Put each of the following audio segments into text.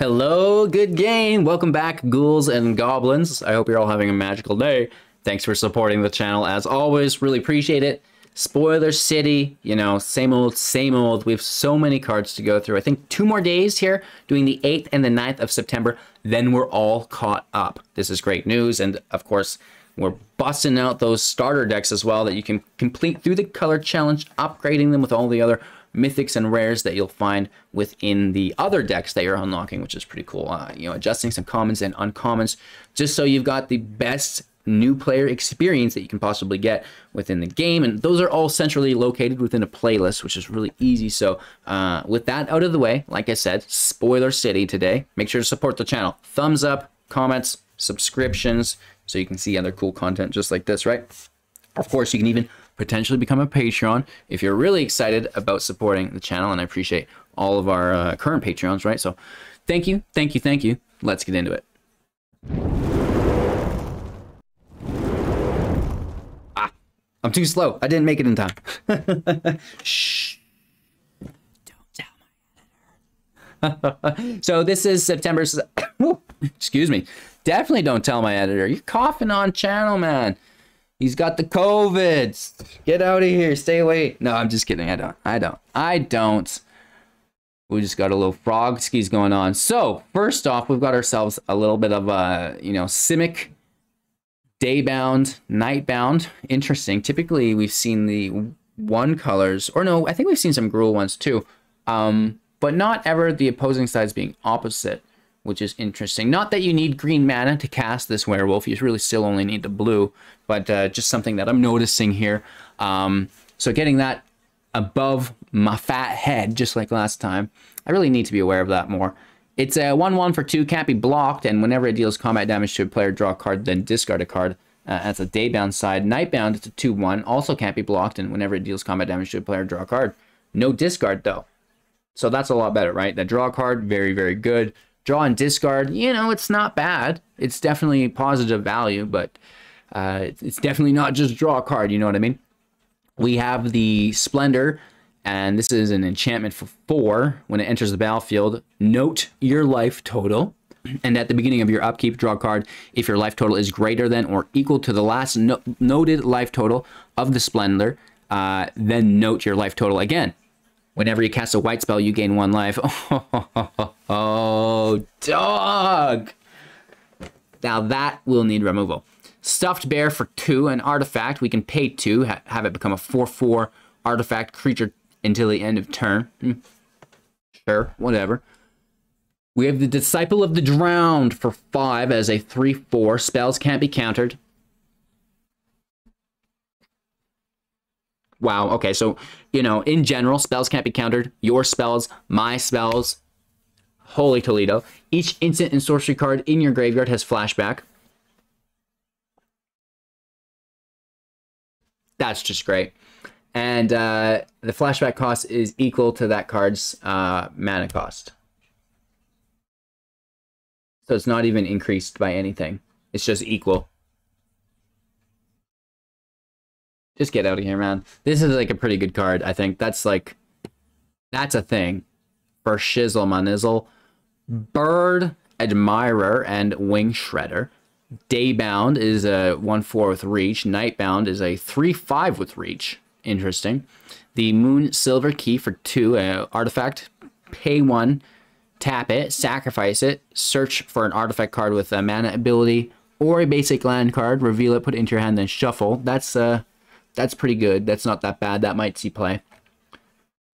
Hello, good game. Welcome back, ghouls and goblins. I hope you're all having a magical day. Thanks for supporting the channel as always. Really appreciate it. Spoiler City, you know, same old, same old. We have so many cards to go through. I think 2 more days here, doing the 8th and the 9th of September. Then we're all caught up. This is great news. And of course, we're busting out those starter decks as well that you can complete through the color challenge, upgrading them with all the other mythics and rares that you'll find within the other decks that you're unlocking, which is pretty cool. You know, adjusting some commons and uncommons just so you've got the best new player experience that you can possibly get within the game. And those are all centrally located within a playlist, which is really easy. So with that out of the way, like I said, Spoiler City today. Make sure to support the channel. Thumbs up, comments, subscriptions, so you can see other cool content just like this, right? Of course, you can even potentially become a Patreon if you're really excited about supporting the channel, and I appreciate all of our current Patreons, right? So thank you, thank you, thank you. Let's get into it. I'm too slow. I didn't make it in time. Shh. Don't tell my editor. So this is September's... Excuse me. Definitely don't tell my editor. You're coughing on channel, man. He's got the COVID. Get out of here. Stay away. No, I'm just kidding. I don't. We just got a little frog skis going on. So first off, we've got ourselves a little bit of a, you know, Simic Daybound, Nightbound. Interesting. Typically, we've seen the one colors, or no, I think we've seen some Gruul ones too, but not ever the opposing sides being opposite, which is interesting. Not that you need green mana to cast this werewolf. You really still only need the blue, but just something that I'm noticing here. So getting that above my fat head, just like last time, I really need to be aware of that more. It's a 1/1 for 2, can't be blocked, and whenever it deals combat damage to a player, draw a card, then discard a card. That's a Daybound side. Nightbound, it's a 2/1, also can't be blocked, and whenever it deals combat damage to a player, draw a card. No discard, though. So that's a lot better, right? That draw a card, very, very good. Draw and discard, you know, it's not bad. It's definitely positive value, but it's definitely not just draw a card, you know what I mean? We have the Splendor, and this is an enchantment for 4. When it enters the battlefield, note your life total. And at the beginning of your upkeep, draw a card if your life total is greater than or equal to the last noted life total of the Splendor. Then note your life total again. Whenever you cast a white spell, you gain 1 life. Oh, dog! Now that will need removal. Stuffed Bear for 2, an artifact. We can pay 2, have it become a 4/4 artifact creature until the end of turn. Sure, whatever. We have the Disciple of the Drowned for 5 as a 3/4. Spells can't be countered. Wow, okay, so, you know, in general, spells can't be countered. Your spells, my spells. Holy Toledo. Each instant and sorcery card in your graveyard has flashback. That's just great. And the flashback cost is equal to that card's mana cost. So it's not even increased by anything. It's just equal. Just get out of here, man. This is like a pretty good card, I think. That's like, that's a thing. For shizzle my nizzle. Bird Admirer and Wing Shredder. Daybound is a 1/4 with reach. Nightbound is a 3/5 with reach. Interesting. The Moon Silver Key for 2, artifact. Pay 1, tap it, sacrifice it, search for an artifact card with a mana ability or a basic land card, reveal it, put it into your hand, then shuffle. That's pretty good. That's not that bad. That might see play.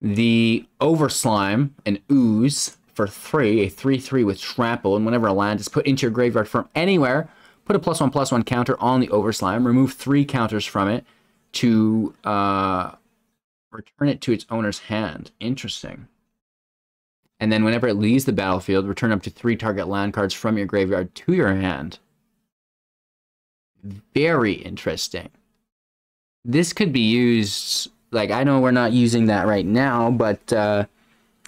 The Overslime and Ooze for 3, a 3/3 with trample, and whenever a land is put into your graveyard from anywhere, put a +1/+1 counter on the Overslime, remove 3 counters from it to return it to its owner's hand. Interesting. And then whenever it leaves the battlefield, return up to 3 target land cards from your graveyard to your hand. Very interesting. This could be used, like, I know we're not using that right now, but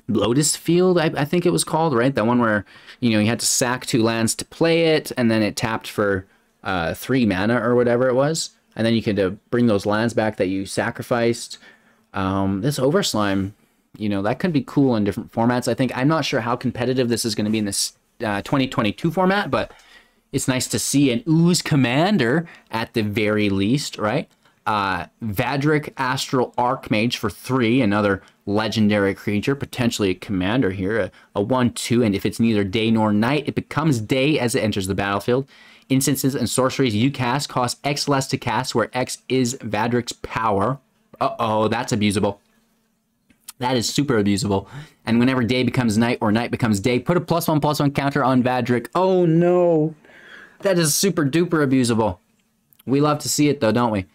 Lotus Field, I think it was called, right? That one where, you know, you had to sack 2 lands to play it, and then it tapped for 3 mana or whatever it was. And then you could bring those lands back that you sacrificed. This Overslime you know, that could be cool in different formats. I think I'm not sure how competitive this is going to be in this 2022 format, but it's nice to see an Ooze Commander at the very least, right? Vadric Astral Archmage for 3, another legendary creature, potentially a commander here, a 1/2, and if it's neither day nor night, it becomes day as it enters the battlefield. Instances and sorceries you cast cost X less to cast, where X is Vadric's power. Uh-oh, that's abusable. That is super abusable. And whenever day becomes night or night becomes day, put a +1/+1 counter on Vadric. Oh no, that is super duper abusable. We love to see it though, don't we?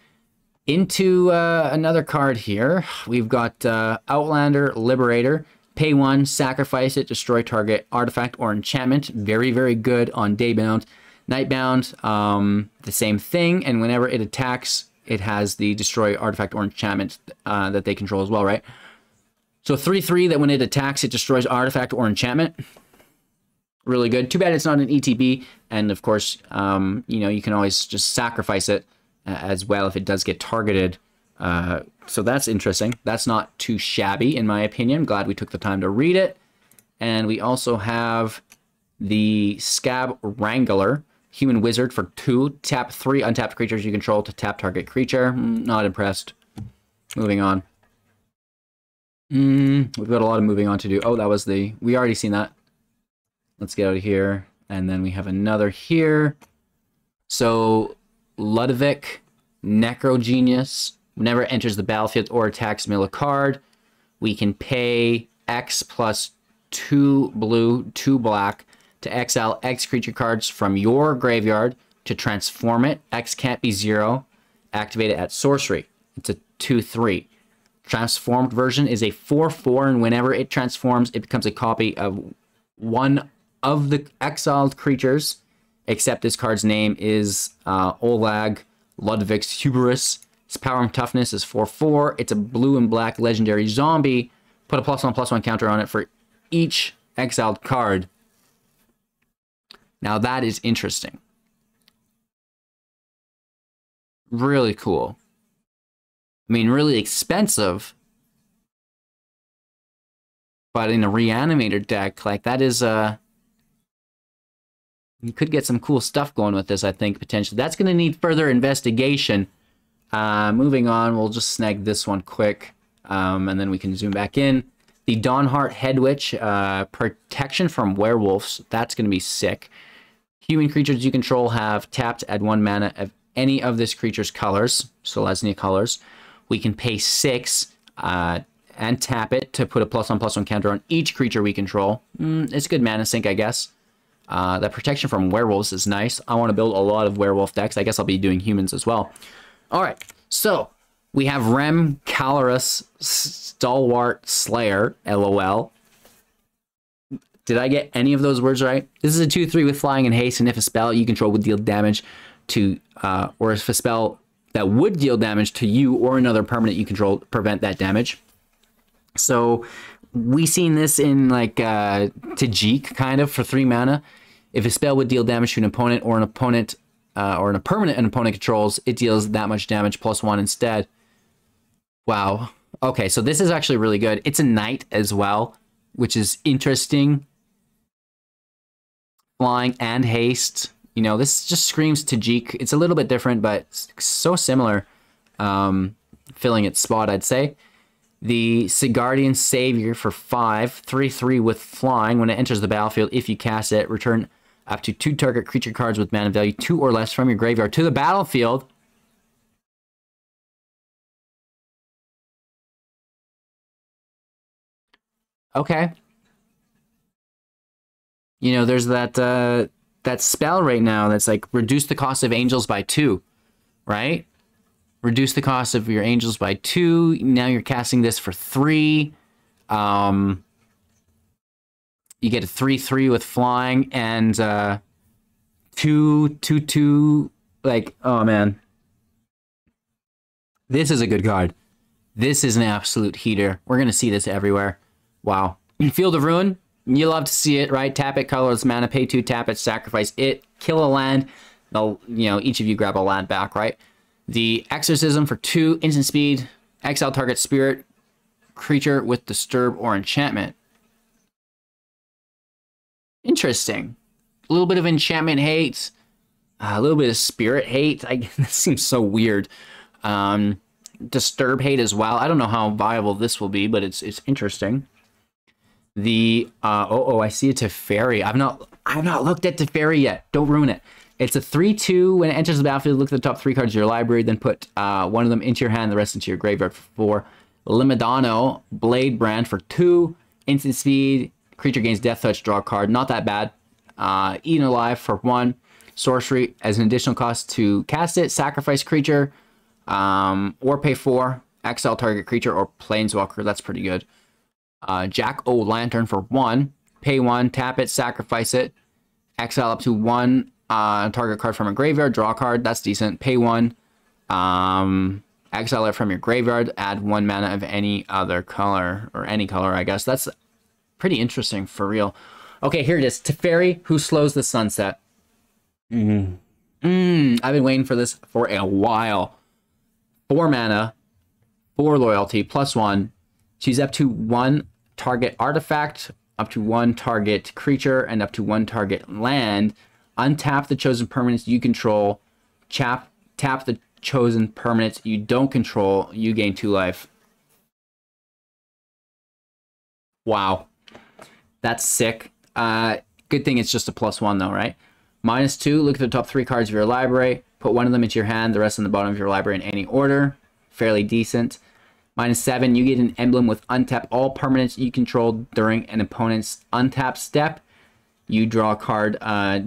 Into another card here, we've got Outlander Liberator. Pay 1, sacrifice it, destroy target artifact or enchantment. Very, very good on Daybound. Nightbound, the same thing, and whenever it attacks, it has the destroy artifact or enchantment that they control as well, right? So 3/3 that when it attacks, it destroys artifact or enchantment. Really good. Too bad it's not an ETB, and of course, you know, you can always just sacrifice it as well if it does get targeted. So that's interesting. That's not too shabby, in my opinion. Glad we took the time to read it. And we also have the Skaab Wrangler, Human Wizard for 2. Tap 3 untapped creatures you control to tap target creature. Not impressed. Moving on. We've got a lot of moving on to do. Oh, that was the... We already seen that. Let's get out of here. And then we have another here. So... Ludovic, Necro Genius. Whenever it enters the battlefield or attacks, mill a card. We can pay X plus 2 blue, 2 black to exile X creature cards from your graveyard to transform it. X can't be 0. Activate it at sorcery. It's a 2/3. Transformed version is a 4/4, and whenever it transforms, it becomes a copy of one of the exiled creatures, except this card's name is Olag Ludwig's Hubris. Its power and toughness is 4/4. It's a blue and black legendary zombie. Put a +1/+1 counter on it for each exiled card. Now that is interesting. Really cool. I mean, really expensive. But in a Reanimator deck, like that is you could get some cool stuff going with this, I think, potentially. That's going to need further investigation. Moving on, we'll just snag this one quick, and then we can zoom back in. The Dawnheart Headwitch, protection from werewolves. That's going to be sick. Human creatures you control have tapped, add 1 mana of any of this creature's colors, so Lesnia colors. We can pay 6 and tap it to put a +1/+1 counter on each creature we control. It's good mana sink, I guess. The protection from werewolves is nice. I want to build a lot of werewolf decks. I guess I'll be doing humans as well. All right, so we have Rem Calorus Stalwart Slayer, LOL. Did I get any of those words right? This is a 2/3 with flying and haste, and if a spell you control would deal damage to, or if a spell that would deal damage to you or another permanent you control, prevent that damage. So we seen this in like Tajik kind of for 3 mana. If a spell would deal damage to an opponent or an opponent or a permanent an opponent controls, it deals that much damage +1 instead. Wow. Okay, so this is actually really good. It's a knight as well, which is interesting. Flying and haste. You know, this just screams Tajik. It's a little bit different, but so similar. Filling its spot, I'd say. The Sigardian Savior for 5, 3/3 with flying. When it enters the battlefield, if you cast it, return up to 2 target creature cards with mana value 2 or less from your graveyard to the battlefield. Okay. You know, there's that that spell right now that's like reduce the cost of angels by 2, right? Reduce the cost of your angels by 2. Now you're casting this for 3. You get a 3/3 with flying and 2/2. Like, oh man, this is a good card. This is an absolute heater. We're gonna see this everywhere. Wow. Field of Ruin. You love to see it, right? Tap it, colorless mana, pay 2, tap it, sacrifice it, kill a land. They'll, you know, each of you grab a land back, right? The Exorcism for 2, instant speed, exile target spirit, creature with disturb or enchantment. Interesting. A little bit of enchantment hate, a little bit of spirit hate. That seems so weird. Disturb hate as well. I don't know how viable this will be, but it's interesting. The I see a Teferi. I've not looked at Teferi yet. Don't ruin it. It's a 3/2. When it enters the battlefield, look at the top 3 cards of your library, then put one of them into your hand, the rest into your graveyard for 4. Limidano, Blade Brand for 2. Instant speed. Creature gains Death Touch, draw a card. Not that bad. Eaten Alive for 1. Sorcery as an additional cost to cast it. Sacrifice creature. Or pay 4. Exile target creature or planeswalker. That's pretty good. Jack-o'-lantern for 1. Pay 1. Tap it. Sacrifice it. Exile up to 1 target card from a graveyard. Draw a card. That's decent. Pay 1. Exile it from your graveyard. Add 1 mana of any other color. Or any color, I guess. That's pretty interesting for real. Okay, here it is. Teferi, Who Slows the Sunset. I've been waiting for this for a while. 4 mana, 4 loyalty, +1. Choose up to 1 target artifact, up to 1 target creature, and up to 1 target land. Untap the chosen permanents you control. Tap the chosen permanents you don't control. You gain 2 life. Wow. That's sick. Good thing it's just a +1 though, right? -2, look at the top 3 cards of your library. Put 1 of them into your hand, the rest on the bottom of your library in any order. Fairly decent. -7, you get an emblem with untap all permanents you control during an opponent's untap step. You draw a card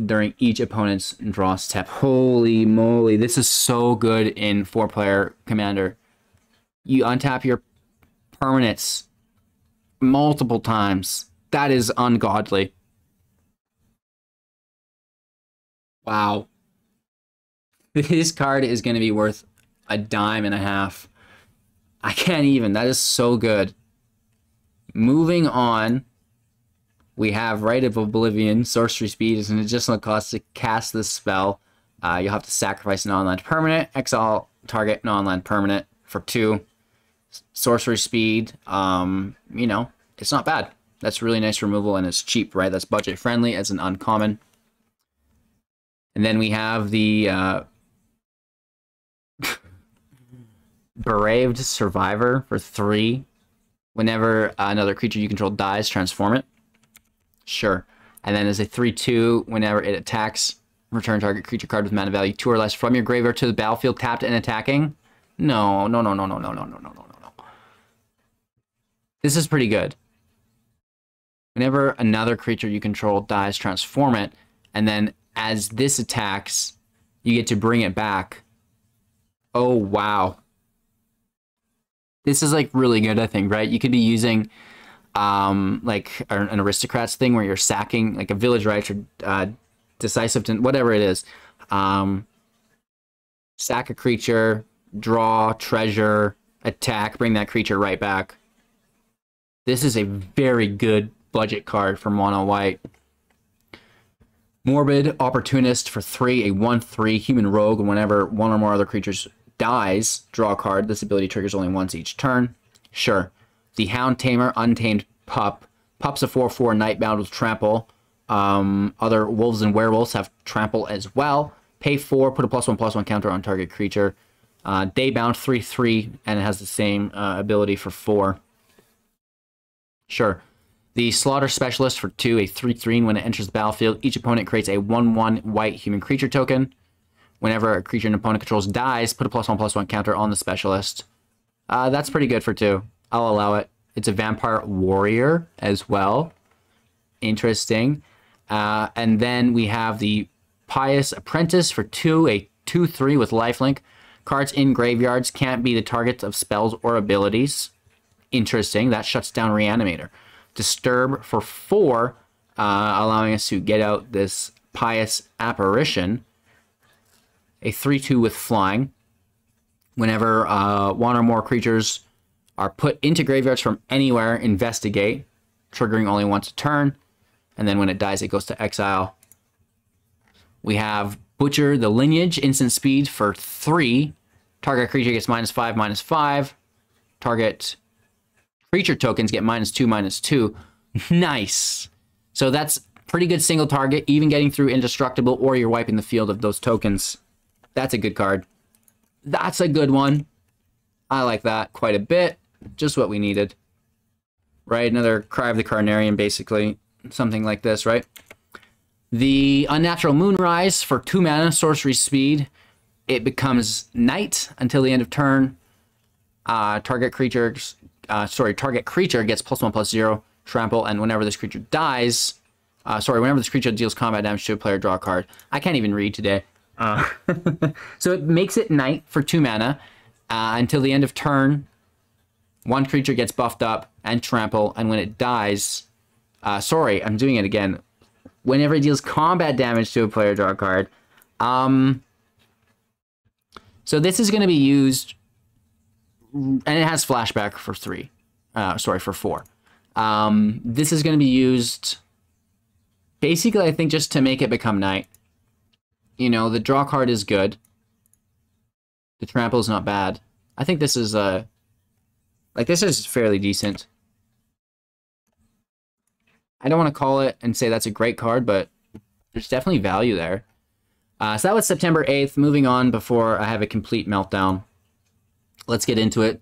during each opponent's draw step. Holy moly, this is so good in 4-player Commander. You untap your permanents multiple times. That is ungodly. Wow. This card is going to be worth $1.50. I can't even. That is so good. Moving on, we have Rite of Oblivion. Sorcery speed is an additional cost to cast this spell. You'll have to sacrifice a non-land permanent. Exile target non-land permanent for 2. Sorcery speed, you know, it's not bad. That's really nice removal, and it's cheap, right? That's budget friendly as an uncommon. And then we have the Bereaved Survivor for 3. Whenever another creature you control dies, transform it. Sure. And then as a 3/2, whenever it attacks, return target creature card with mana value 2 or less from your graveyard to the battlefield, tapped and attacking. No. This is pretty good. Whenever another creature you control dies, transform it. And then as this attacks, you get to bring it back. Oh, wow. This is like really good, I think, right? You could be using like an aristocrats thing where you're sacking like a village rights or decisive, whatever it is. Sack a creature, draw, treasure, attack, bring that creature right back. This is a very good budget card for mono white. Morbid Opportunist for 3, a 1/3 human rogue. Whenever one or more other creatures dies, draw a card. This ability triggers only once each turn. Sure. The Hound Tamer, Untamed Pup. Pup's a 4/4 Nightbound with Trample. Other wolves and werewolves have Trample as well. Pay 4, put a +1/+1 counter on target creature. Daybound 3/3, and it has the same ability for 4. Sure. The Slaughter Specialist for 2, a 3/3. When it enters the battlefield, each opponent creates a 1/1 white human creature token. Whenever a creature an opponent controls dies, put a +1/+1 counter on the Specialist. That's pretty good for 2. I'll allow it. It's a Vampire Warrior as well. Interesting. And then we have the Pious Apprentice for 2, a 2/3 with lifelink. Cards in graveyards can't be the targets of spells or abilities. Interesting. That shuts down Reanimator. Disturb for 4, allowing us to get out this Pious Apparition. A 3/2 with flying. Whenever one or more creatures are put into graveyards from anywhere, investigate, triggering only once a turn. And then when it dies, it goes to exile. We have Butcher the Lineage, instant speed for 3. Target creature gets -5/-5. Target creature tokens get -2/-2. Nice. So that's pretty good single target, even getting through indestructible, or you're wiping the field of those tokens. That's a good card. That's a good one. I like that quite a bit. Just what we needed. Right? Another Cry of the Carnarian, basically. Something like this, right? The Unnatural Moonrise for 2 mana, sorcery speed. It becomes night until the end of turn. Target creature gets +1/+0, trample, and whenever this creature dies, whenever this creature deals combat damage to a player, draw a card. I can't even read today. So it makes it night for 2 mana until the end of turn. One creature gets buffed up and trample, and when it dies, I'm doing it again. Whenever it deals combat damage to a player, draw a card. So this is going to be used, and it has flashback for 3. For 4. This is going to be used basically, I think, just to make it become night. You know, the draw card is good. The trample is not bad. I think this is this is fairly decent. I don't want to call it and say that's a great card, but there's definitely value there. So that was September 8th. Moving on before I have a complete meltdown. Let's get into it.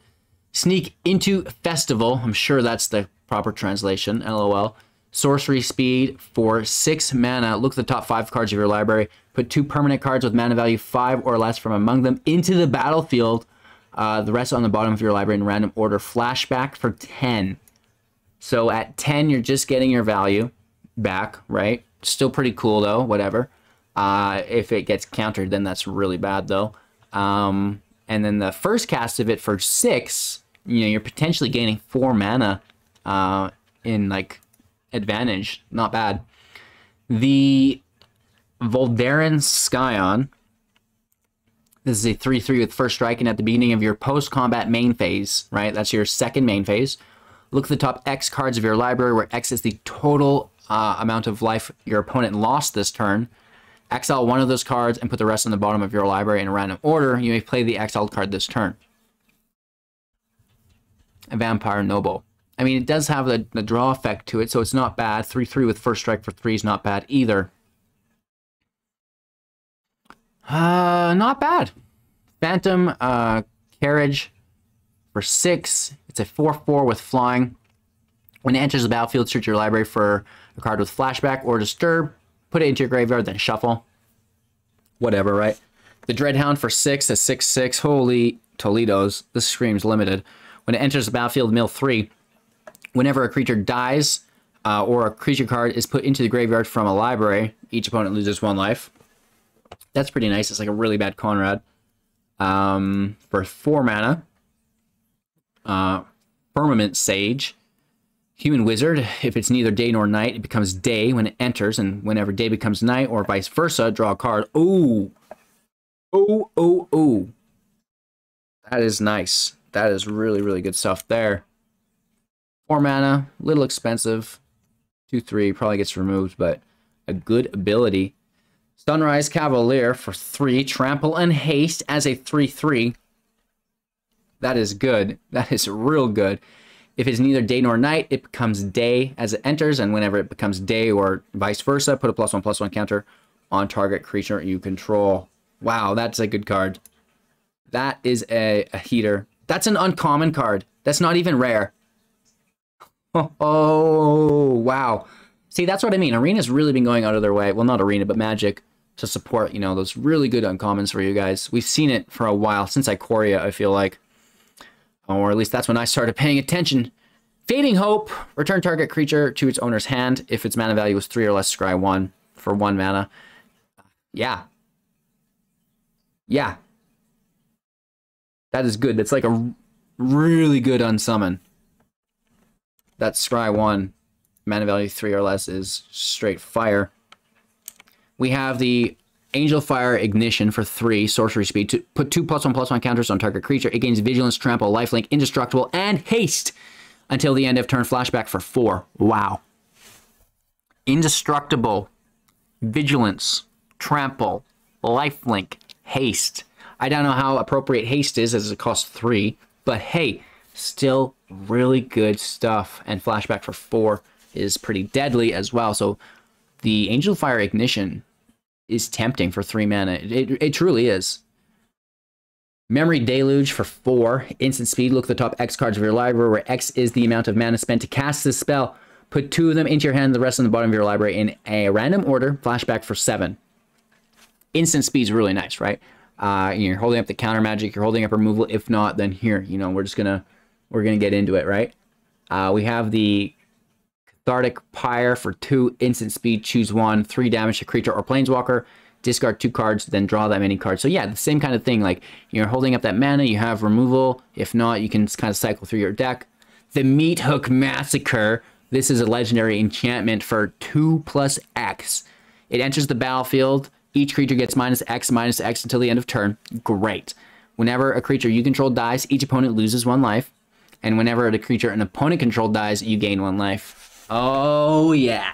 Sneak into Festival. I'm sure that's the proper translation. LOL. Sorcery speed for 6 mana. Look at the top 5 cards of your library. Put 2 permanent cards with mana value 5 or less from among them into the battlefield. The rest on the bottom of your library in random order. Flashback for 10. So at 10, you're just getting your value back, right? Still pretty cool, though. Whatever. If it gets countered, then that's really bad, though. And then the first cast of it for 6, you're potentially gaining 4 mana in, advantage. Not bad. The Voldaren Scion. This is a 3/3 with first strike, and at the beginning of your post-combat main phase, right? That's your second main phase. Look at the top X cards of your library, where X is the total amount of life your opponent lost this turn. Exile one of those cards and put the rest on the bottom of your library in a random order. You may play the exiled card this turn. A Vampire Noble. I mean, it does have the draw effect to it, so it's not bad. 3/3 with first strike for 3 is not bad either. Not bad. Phantom Carriage for 6. It's a 4/4 with flying. When it enters the battlefield, search your library for a card with flashback or disturb. Put it into your graveyard, then shuffle. Whatever, right? The Dreadhound for 6, a 6/6. Holy Toledo's. This screams limited. When it enters the battlefield, mill 3. Whenever a creature dies or a creature card is put into the graveyard from a library, each opponent loses 1 life. That's pretty nice. It's like a really bad Conrad. For 4 mana. Firmament Sage. Human Wizard. If it's neither day nor night, it becomes day when it enters, and whenever day becomes night, or vice versa, draw a card. Ooh. Oh, oh, oh. That is nice. That is really, really good stuff there. 4 mana, a little expensive. 2/3 probably gets removed, but a good ability. Sunrise Cavalier for 3, trample and haste as a 3/3. That is good. That is real good. If it's neither day nor night, it becomes day as it enters, and whenever it becomes day or vice versa, put a +1/+1 counter on target creature you control. Wow, that's a good card. That is a heater. That's an uncommon card. That's not even rare. Oh, wow. See, that's what I mean. Arena's really been going out of their way. Well, not Arena, but Magic, to support, those really good uncommons for you guys. We've seen it for a while, since Ikoria, I feel like. Or at least that's when I started paying attention. Fading Hope. Return target creature to its owner's hand. If its mana value is 3 or less, scry 1 for 1 mana. Yeah. Yeah. That is good. That's like a really good unsummon. That scry 1. Mana value 3 or less is straight fire. We have the Angel Fire Ignition for 3, sorcery speed. To put 2 +1/+1 counters on target creature. It gains Vigilance, Trample, Lifelink, Indestructible, and Haste until the end of turn. Flashback for 4. Wow. Indestructible, Vigilance, Trample, Lifelink, Haste. I don't know how appropriate Haste is, as it costs 3, but hey, Still really good stuff. And flashback for 4 is pretty deadly as well. So the Angel Fire Ignition is tempting for 3 mana. It truly is. Memory Deluge for 4. Instant speed. Look at the top X cards of your library, where X is the amount of mana spent to cast this spell. Put 2 of them into your hand, the rest on the bottom of your library in a random order. Flashback for 7. Instant speed is really nice, right? You're holding up the counter magic. You're holding up removal. If not, then here, you know, we're gonna get into it, right? We have the Cathartic Pyre for 2 instant speed. Choose 1, 3 damage to creature or planeswalker. Discard 2 cards, then draw that many cards. So yeah, the same kind of thing. Like, you're holding up that mana, you have removal. If not, you can kind of cycle through your deck. The Meat Hook Massacre. This is a legendary enchantment for 2+X. It enters the battlefield. Each creature gets -X until the end of turn. Great. Whenever a creature you control dies, each opponent loses 1 life. And whenever a creature an opponent controlled dies, you gain 1 life. Oh yeah.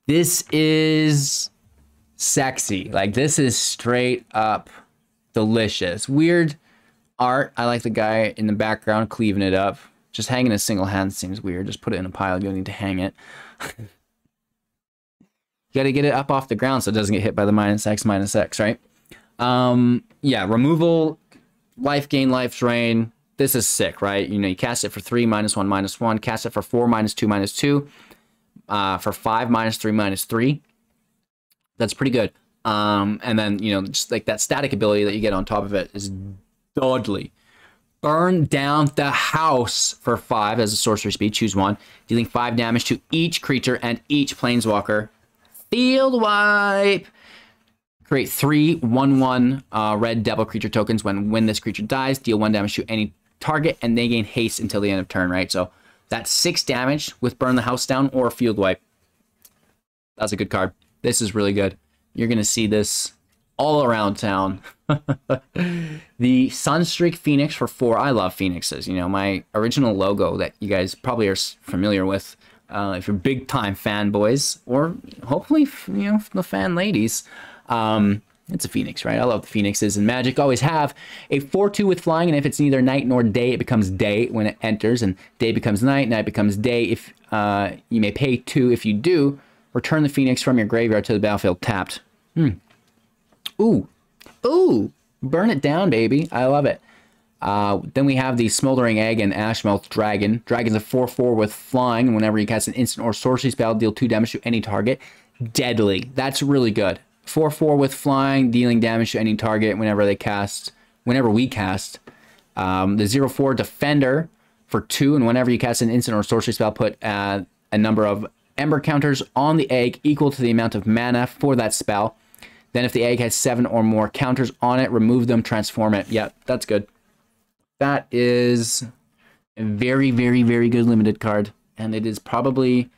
This is sexy. Like, this is straight up delicious. Weird art. I like the guy in the background cleaving it up. Just hanging a single hand seems weird. Just put it in a pile. You don't need to hang it. You got to get it up off the ground so it doesn't get hit by the -X, right? Yeah, removal, life gain, life drain. This is sick, right? You know, you cast it for 3, -1/-1. Cast it for 4, -2/-2. For 5, -3/-3. That's pretty good. And then, you know, just like that static ability that you get on top of it is deadly. Burn Down the House for 5 as a sorcery speed. Choose 1, dealing 5 damage to each creature and each planeswalker. Field wipe. Create 3 1/1 red devil creature tokens. When this creature dies, deal 1 damage to any target, and they gain haste until the end of turn, right? So that's 6 damage with Burn the House Down or Field Wipe. That's a good card. This is really good. You're going to see this all around town. The Sunstreak Phoenix for 4. I love Phoenixes. You know, my original logo that you guys probably are familiar with. If you're big time fanboys, or hopefully, you know, the fan ladies. It's a Phoenix, right? I love the Phoenixes in Magic. Always have a 4/2 with flying, and if it's neither night nor day, it becomes day when it enters, and day becomes night, night becomes day. If you may pay 2 if you do. Return the Phoenix from your graveyard to the battlefield tapped. Ooh. Ooh. Burn it down, baby. I love it. Then we have the Smoldering Egg and Ashmouth Dragon. Dragon's a 4/4 with flying. Whenever you cast an instant or sorcery spell, deal 2 damage to any target. Deadly. That's really good. 4/4 with flying, dealing damage to any target whenever we cast. The 0/4 Defender for 2, and whenever you cast an instant or sorcery spell, put a number of Ember counters on the egg equal to the amount of mana for that spell. Then if the egg has 7 or more counters on it, remove them, transform it. Yeah, that's good. That is a very, very, very good limited card. And it is probably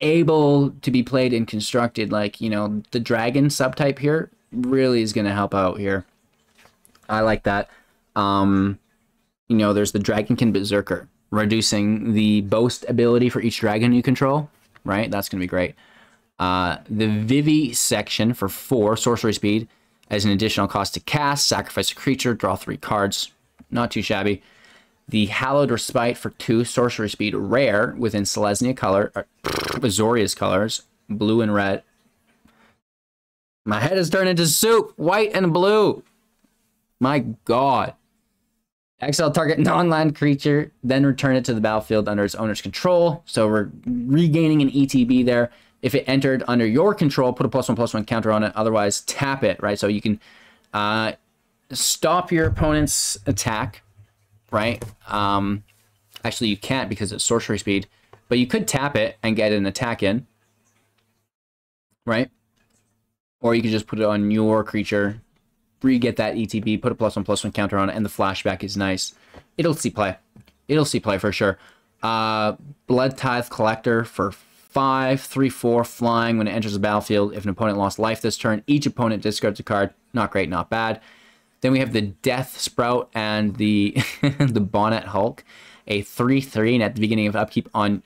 able to be played and constructed. Like, you know, the dragon subtype here really is going to help out here. I like that. You know, there's the Dragonkin Berserker, reducing the boast ability for each dragon you control, right? That's going to be great. The Vivisection for 4 sorcery speed as an additional cost to cast, sacrifice a creature, draw 3 cards. Not too shabby. The Hallowed Respite for 2 sorcery speed, rare within Selesnya color, Azorius colors, blue and red. My head has turned into soup, white and blue. My God. Exile target non-land creature, then return it to the battlefield under its owner's control. So we're regaining an ETB there. If it entered under your control, put a +1/+1 counter on it. Otherwise, tap it, right? So you can stop your opponent's attack, right? Actually, you can't because it's sorcery speed. But you could tap it and get an attack in, right? Or you could just put it on your creature, re-get that ETB, put a +1/+1 counter on it, and the flashback is nice. It'll see play. It'll see play for sure. Blood Tithe Collector for 5, 3/4 flying. When it enters the battlefield, if an opponent lost life this turn, each opponent discards a card. Not great, not bad. Then we have the Death Sprout and the the Bonnet Hulk, a 3/3, and at the beginning of upkeep on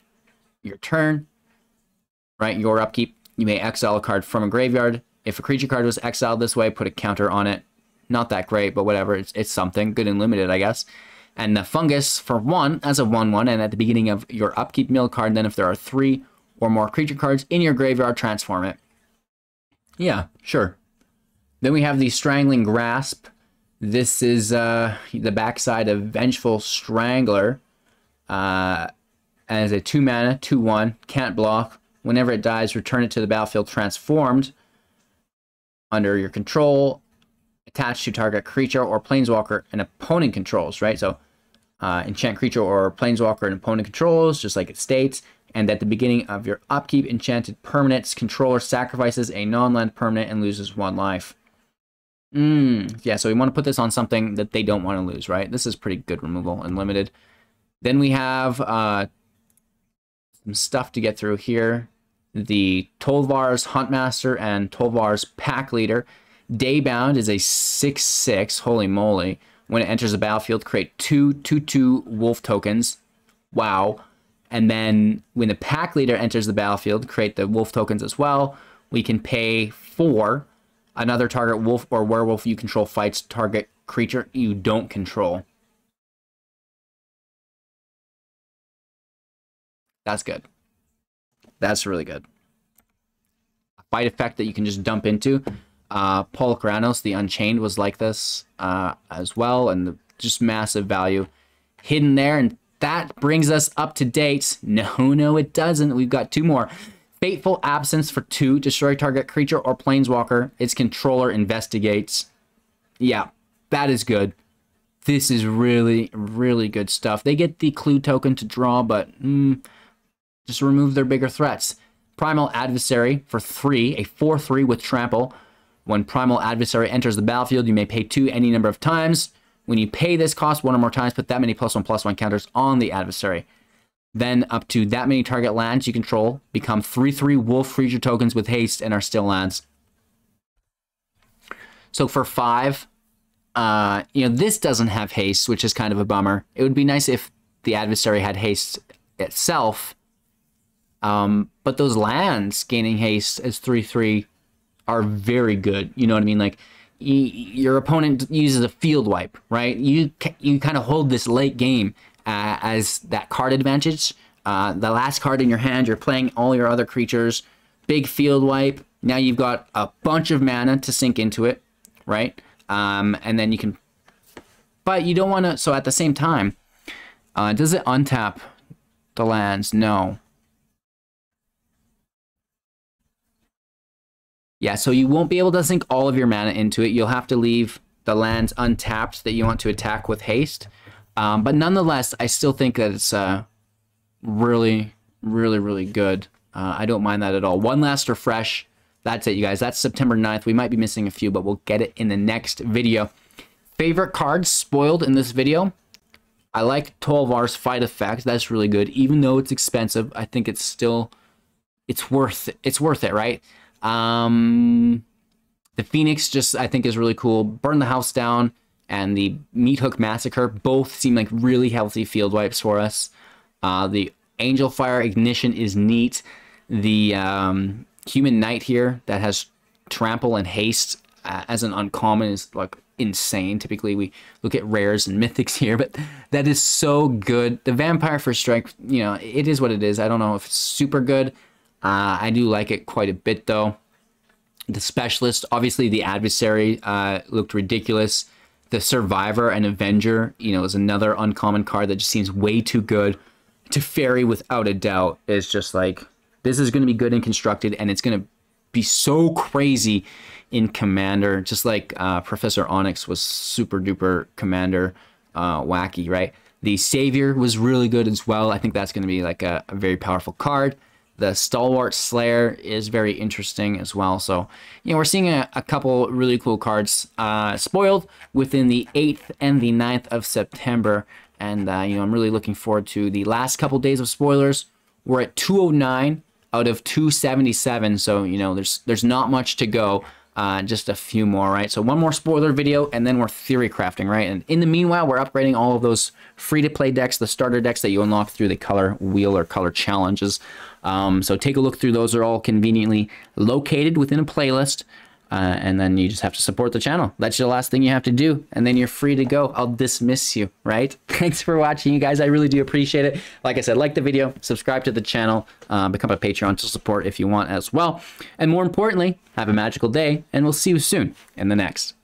your turn, right, your upkeep, you may exile a card from a graveyard. If a creature card was exiled this way, put a counter on it. Not that great, but whatever, it's something. Good and limited, I guess. And the fungus for 1 as a 1/1, and at the beginning of your upkeep mill card, then if there are 3 or more creature cards in your graveyard, transform it. Yeah, sure. Then we have the Strangling Grasp. This is the backside of Vengeful Strangler. As a 2 mana, 2/1, can't block. Whenever it dies, return it to the battlefield transformed under your control, attached to target creature or planeswalker an opponent controls, right? So enchant creature or planeswalker an opponent controls, just like it states. And at the beginning of your upkeep, enchanted permanent's controller sacrifices a non-land permanent and loses 1 life. Yeah, so we want to put this on something that they don't want to lose, right? This is pretty good removal, unlimited. Then we have some stuff to get through here. The Tolvar's Huntmaster and Tolvar's Pack Leader. Daybound is a 6/6. Holy moly. When it enters the battlefield, create 2/2/2 wolf tokens. Wow. And then when the Pack Leader enters the battlefield, create the wolf tokens as well. We can pay 4. Another target wolf or werewolf you control fights target creature you don't control. That's good. That's really good. A fight effect that you can just dump into. Polkranos, the Unchained, was like this as well, and just massive value hidden there. And that brings us up to date. No, it doesn't. We've got 2 more. Fateful Absence for 2. Destroy target creature or planeswalker. Its controller investigates. Yeah, that is good. This is really, really good stuff. They get the clue token to draw, but just remove their bigger threats. Primal Adversary for 3. A 4/3 with trample. When Primal Adversary enters the battlefield, you may pay 2 any number of times. When you pay this cost 1 or more times, put that many +1/+1 counters on the adversary. Then up to that many target lands you control become 3/3 wolf creature tokens with haste and are still lands. So for 5, this doesn't have haste, which is kind of a bummer. It would be nice if the adversary had haste itself. But those lands gaining haste as 3/3 are very good. You know what I mean? Like, your opponent uses a field wipe, right? You kind of hold this late game as that card advantage. The last card in your hand, you're playing all your other creatures. Big field wipe. Now you've got a bunch of mana to sink into it, right? And then you can... But you don't want to... So at the same time, does it untap the lands? No. Yeah, so you won't be able to sink all of your mana into it. You'll have to leave the lands untapped that you want to attack with haste. But nonetheless, I still think that it's really, really, really good. I don't mind that at all. One last refresh. That's it, you guys. That's September 9th. We might be missing a few, but we'll get it in the next video. Favorite cards spoiled in this video. I like Tolvar's Fight Effect. That's really good. Even though it's expensive, I think it's still... It's worth it, right? The Phoenix just, I think, is really cool. Burn the House Down and the Meat Hook Massacre both seem like really healthy field wipes for us. The Angel Fire Ignition is neat. The Human Knight here that has Trample and Haste as an uncommon is like insane. Typically we look at rares and mythics here, but that is so good. The Vampire for Strike, it is what it is. I don't know if it's super good. I do like it quite a bit, though. The Specialist, obviously the Adversary looked ridiculous. The Survivor and Avenger, is another uncommon card that just seems way too good. Teferi, without a doubt, is just like, this is going to be good and constructed, and it's going to be so crazy in Commander, just like Professor Onyx was super duper Commander wacky, right? The Savior was really good as well. I think that's going to be like a very powerful card. The Stalwart Slayer is very interesting as well. So, we're seeing a couple really cool cards spoiled within the 8th and the 9th of September. And, I'm really looking forward to the last couple days of spoilers. We're at 209 out of 277. So, there's not much to go. Just a few more, right? So one more spoiler video, and then we're theory crafting, right? And in the meanwhile, we're upgrading all of those free-to-play decks, the starter decks that you unlock through the color wheel or color challenges. So take a look through those. They're all conveniently located within a playlist. and then you just have to support the channel. That's the last thing you have to do, and then you're free to go. I'll dismiss you, right? Thanks for watching, you guys. I really do appreciate it. Like I said, like the video, subscribe to the channel, become a Patreon to support if you want as well. And more importantly, have a magical day, and we'll see you soon in the next.